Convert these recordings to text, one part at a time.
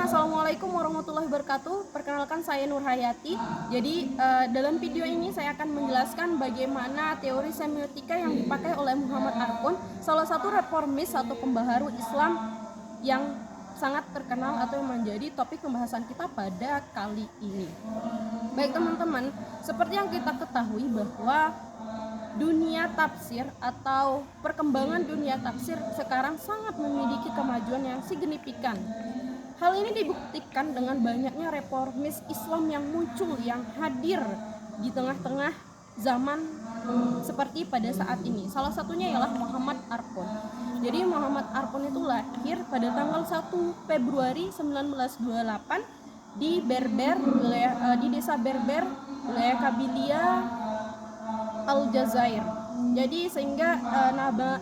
Assalamualaikum warahmatullahi wabarakatuh. Perkenalkan, saya Nur Hayati. Jadi dalam video ini saya akan menjelaskan bagaimana teori semiotika yang dipakai oleh Muhammad Arfon, salah satu reformis atau pembaharu Islam yang sangat terkenal atau yang menjadi topik pembahasan kita pada kali ini. Baik teman-teman, seperti yang kita ketahui bahwa dunia tafsir atau perkembangan dunia tafsir sekarang sangat memiliki kemajuan yang signifikan. Hal ini dibuktikan dengan banyaknya reformis Islam yang muncul, yang hadir di tengah-tengah zaman seperti pada saat ini. Salah satunya ialah Muhammad Arfon. Jadi Muhammad Arfon itu lahir pada tanggal 1 Februari 1928 di Berber, di desa Berber, wilayah Kabilia, Aljazair. Jadi sehingga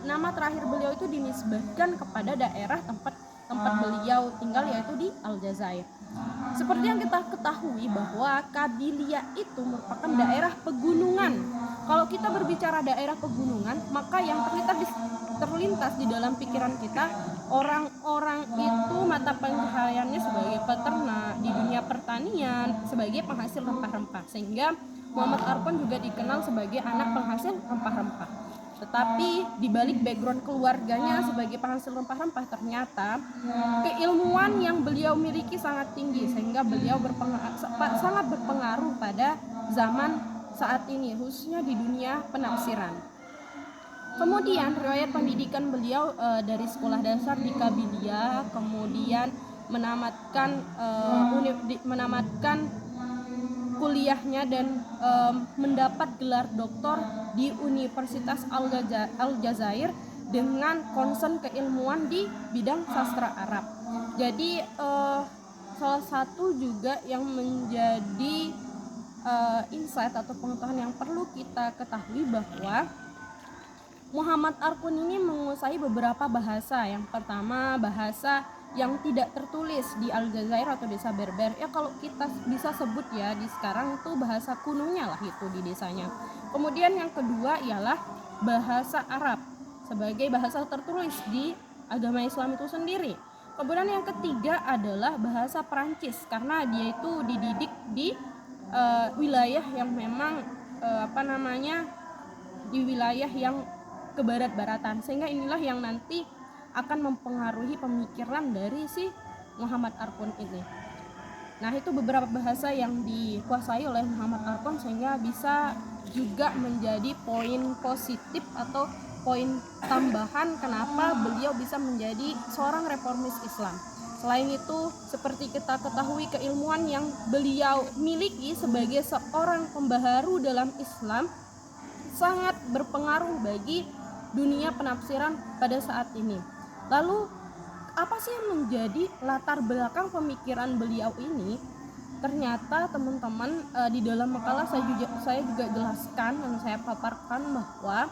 nama terakhir beliau itu dinisbahkan kepada daerah tempat beliau tinggal, yaitu di Aljazair. Seperti yang kita ketahui bahwa Kabilia itu merupakan daerah pegunungan. Kalau kita berbicara daerah pegunungan, maka yang terlintas di dalam pikiran kita, orang-orang itu mata pencahariannya sebagai peternak, di dunia pertanian sebagai penghasil rempah-rempah, sehingga Muhammad Arfon juga dikenal sebagai anak penghasil rempah-rempah. Tetapi di balik background keluarganya sebagai penghasil rempah-rempah, ternyata keilmuan yang beliau miliki sangat tinggi, sehingga beliau sangat berpengaruh pada zaman saat ini, khususnya di dunia penafsiran. Kemudian riwayat pendidikan beliau dari sekolah dasar di Kabilia, kemudian menamatkan kuliahnya dan mendapat gelar doktor di Universitas Aljazair dengan konsen keilmuan di bidang sastra Arab. Jadi salah satu juga yang menjadi insight atau pengetahuan yang perlu kita ketahui bahwa Muhammad Arfon ini menguasai beberapa bahasa. Yang pertama, bahasa yang tidak tertulis di Aljazair atau desa Berber. Ya kalau kita bisa sebut ya di sekarang itu bahasa kunonya lah itu di desanya. Kemudian yang kedua ialah bahasa Arab sebagai bahasa tertulis di agama Islam itu sendiri. Kemudian yang ketiga adalah bahasa Perancis, karena dia itu dididik di wilayah yang memang di wilayah yang kebarat-baratan, sehingga inilah yang nanti akan mempengaruhi pemikiran dari si Muhammad Arfon ini. Nah, itu beberapa bahasa yang dikuasai oleh Muhammad Arfon, sehingga bisa juga menjadi poin positif atau poin tambahan kenapa beliau bisa menjadi seorang reformis Islam. Selain itu, seperti kita ketahui, keilmuan yang beliau miliki sebagai seorang pembaharu dalam Islam sangat berpengaruh bagi dunia penafsiran pada saat ini. Lalu apa sih yang menjadi latar belakang pemikiran beliau ini? Ternyata teman-teman, di dalam makalah saya juga jelaskan dan saya paparkan bahwa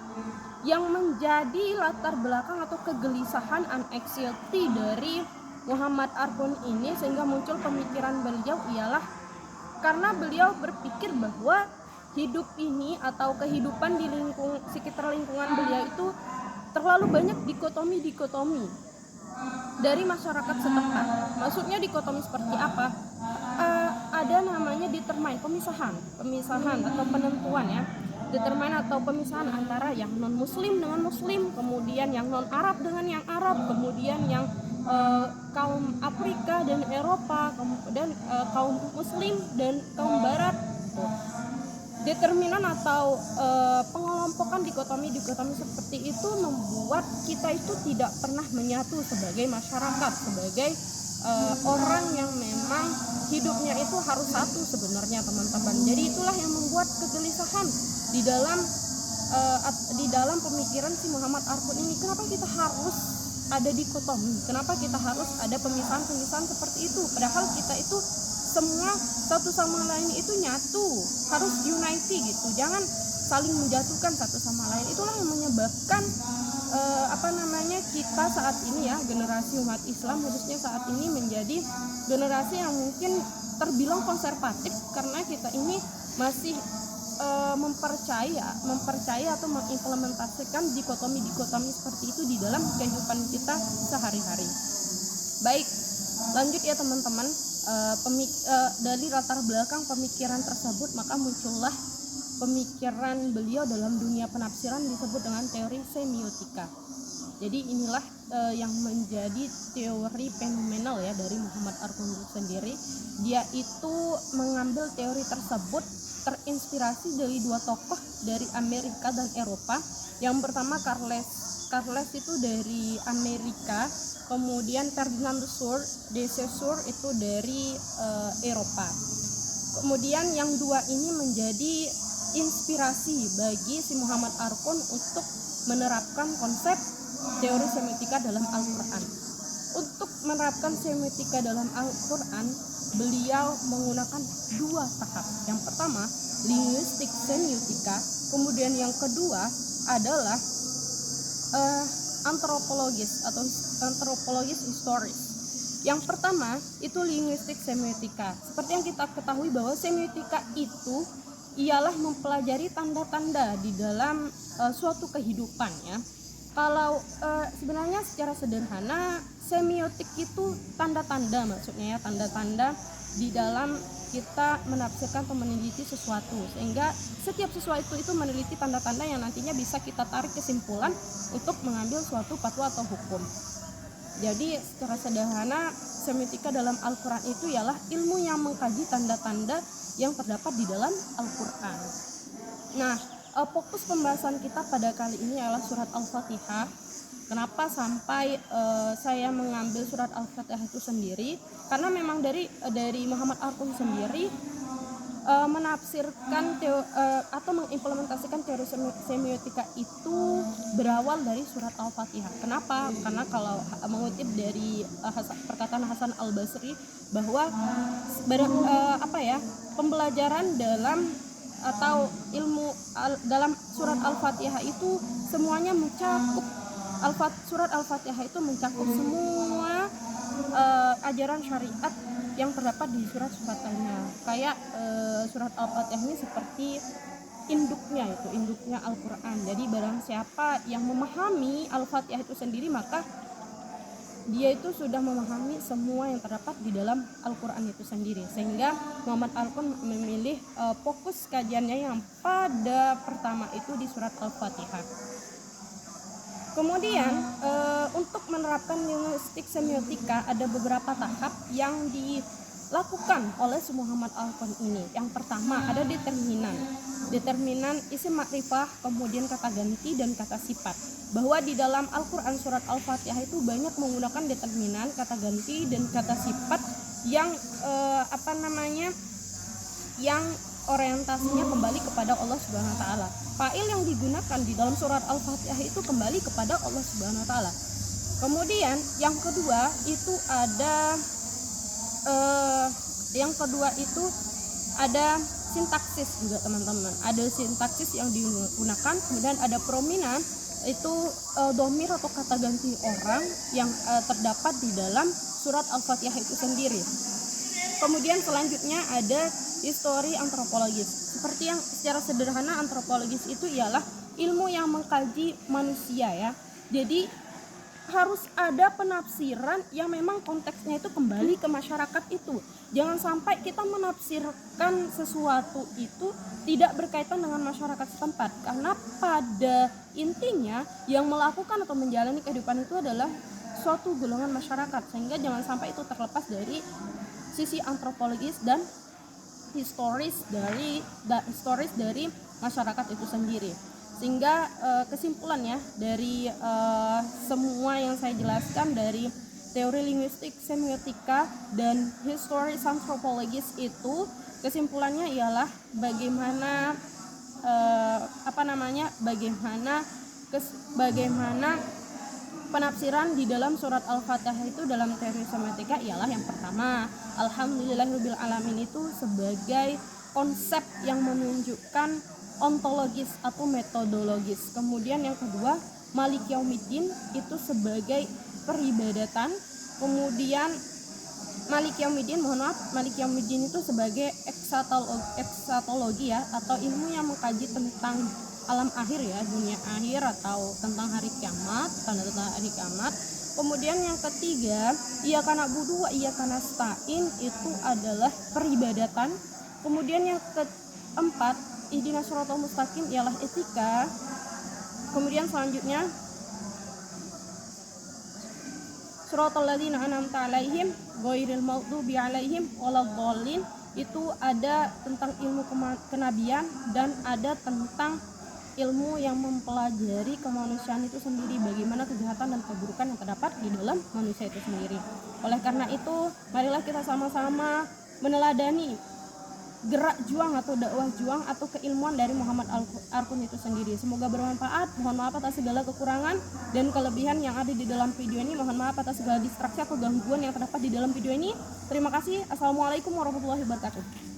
yang menjadi latar belakang atau kegelisahan anxiety dari Muhammad Arfon ini sehingga muncul pemikiran beliau ialah karena beliau berpikir bahwa hidup ini atau kehidupan di sekitar lingkungan beliau itu terlalu banyak dikotomi dari masyarakat setempat. Maksudnya dikotomi seperti apa? Ada namanya determine, pemisahan atau penentuan ya. Determine atau pemisahan antara yang non muslim dengan muslim, kemudian yang non Arab dengan yang Arab, kemudian yang kaum Afrika dan Eropa, kemudian kaum muslim dan kaum barat. Determinan atau pengelompokan dikotomi seperti itu membuat kita itu tidak pernah menyatu sebagai masyarakat, sebagai orang yang memang hidupnya itu harus satu sebenarnya teman-teman. Jadi itulah yang membuat kegelisahan di dalam pemikiran si Muhammad Arfon ini. Kenapa kita harus ada dikotomi? Kenapa kita harus ada pemisahan seperti itu? Padahal kita itu semua satu sama lain itu nyatu, harus unity gitu, jangan saling menjatuhkan satu sama lain. Itulah yang menyebabkan kita saat ini ya, generasi umat Islam khususnya saat ini menjadi generasi yang mungkin terbilang konservatif, karena kita ini masih mempercaya atau mengimplementasikan dikotomi seperti itu di dalam kehidupan kita sehari-hari. Baik, Lanjut ya teman-teman, dari latar belakang pemikiran tersebut maka muncullah pemikiran beliau dalam dunia penafsiran disebut dengan teori semiotika. Jadi inilah yang menjadi teori fenomenal ya dari Muhammad Arqon sendiri. Dia itu mengambil teori tersebut terinspirasi dari dua tokoh dari Amerika dan Eropa. Yang pertama Charles itu dari Amerika, kemudian Ferdinand de Saussure itu dari Eropa. Kemudian yang dua ini menjadi inspirasi bagi si Muhammad Arqon untuk menerapkan konsep teori semiotika dalam Al-Quran. Untuk menerapkan semiotika dalam Al-Quran, beliau menggunakan dua tahap. Yang pertama, linguistik semiotika, kemudian yang kedua adalah antropologis atau antropologis historis. Yang pertama itu linguistik semiotika. Seperti yang kita ketahui bahwa semiotika itu ialah mempelajari tanda-tanda di dalam suatu kehidupan ya. Kalau sebenarnya secara sederhana semiotik itu tanda-tanda, maksudnya ya, tanda-tanda di dalam kita menafsirkan atau meneliti sesuatu, sehingga setiap sesuatu itu meneliti tanda-tanda yang nantinya bisa kita tarik kesimpulan untuk mengambil suatu fatwa atau hukum. Jadi secara sederhana semiotika dalam Al-Quran itu ialah ilmu yang mengkaji tanda-tanda yang terdapat di dalam Al-Quran. Nah, fokus pembahasan kita pada kali ini adalah surat Al-Fatihah. Kenapa sampai saya mengambil surat Al-Fatihah itu sendiri? Karena memang dari Muhammad Arqon sendiri menafsirkan atau mengimplementasikan teori semiotika itu berawal dari surat Al-Fatihah. Kenapa? Karena kalau mengutip dari perkataan Hasan Al-Basri bahwa pembelajaran dalam atau ilmu dalam surat Al-Fatihah itu semuanya mencakup surat Al-Fatihah itu mencakup semua ajaran syariat yang terdapat di surat-surat lainnya. Kayak surat Al-Fatihah ini seperti induknya Al-Quran. Jadi barang siapa yang memahami Al-Fatihah itu sendiri, maka dia itu sudah memahami semua yang terdapat di dalam Al-Quran itu sendiri. Sehingga Muhammad Arqon memilih fokus kajiannya yang pada pertama itu di surat Al-Fatihah. Kemudian untuk menerapkan linguistik semiotika ada beberapa tahap yang dilakukan oleh si Muhammad Arqon ini. Yang pertama ada determinan isim makrifah, kemudian kata ganti dan kata sifat. Bahwa di dalam Al-Quran surat Al-Fatihah itu banyak menggunakan determinan, kata ganti dan kata sifat yang yang orientasinya kembali kepada Allah Subhanahu wa taala. Fa'il yang digunakan di dalam surat Al-Fatihah itu kembali kepada Allah Subhanahu wa taala. Kemudian yang kedua itu ada sintaksis juga teman-teman. Ada sintaksis yang digunakan, kemudian ada prominan, itu domir atau kata ganti orang yang terdapat di dalam surat Al-Fatihah itu sendiri. Kemudian selanjutnya ada histori antropologis. Seperti yang secara sederhana antropologis itu ialah ilmu yang mengkaji manusia ya. Jadi harus ada penafsiran yang memang konteksnya itu kembali ke masyarakat itu. Jangan sampai kita menafsirkan sesuatu itu tidak berkaitan dengan masyarakat setempat, karena pada intinya yang melakukan atau menjalani kehidupan itu adalah suatu golongan masyarakat, sehingga jangan sampai itu terlepas dari sisi antropologis dan historis dari masyarakat itu sendiri. Sehingga kesimpulannya dari semua yang saya jelaskan dari teori linguistik semiotika dan historis antropologis itu, kesimpulannya ialah bagaimana penafsiran di dalam surat Al-Fatihah itu dalam teori semiotika ialah yang pertama, alhamdulillahirabbil alamin itu sebagai konsep yang menunjukkan ontologis atau metodologis. Kemudian yang kedua, Malik Yaumiddin itu sebagai peribadatan. Kemudian Malik Yaumiddin itu sebagai eksatologi ya, atau ilmu yang mengkaji tentang alam akhir ya, dunia akhir atau tentang hari kiamat, tanda-tanda hari kiamat. Kemudian yang ketiga, iyyaka na'budu wa iyyaka nasta'in, itu adalah peribadatan. Kemudian yang keempat, ihdinas shiratal mustaqim, ialah etika. Kemudian selanjutnya, shiratal ladzina an'amta 'alaihim ghairil maghdubi 'alaihim waladdallin, itu ada tentang ilmu kenabian dan ada tentang ilmu yang mempelajari kemanusiaan itu sendiri, bagaimana kejahatan dan keburukan yang terdapat di dalam manusia itu sendiri. Oleh karena itu, marilah kita sama-sama meneladani gerak juang atau dakwah juang atau keilmuan dari Muhammad Arkun itu sendiri. Semoga bermanfaat. Mohon maaf atas segala kekurangan dan kelebihan yang ada di dalam video ini. Mohon maaf atas segala distraksi atau gangguan yang terdapat di dalam video ini. Terima kasih. Assalamualaikum warahmatullahi wabarakatuh.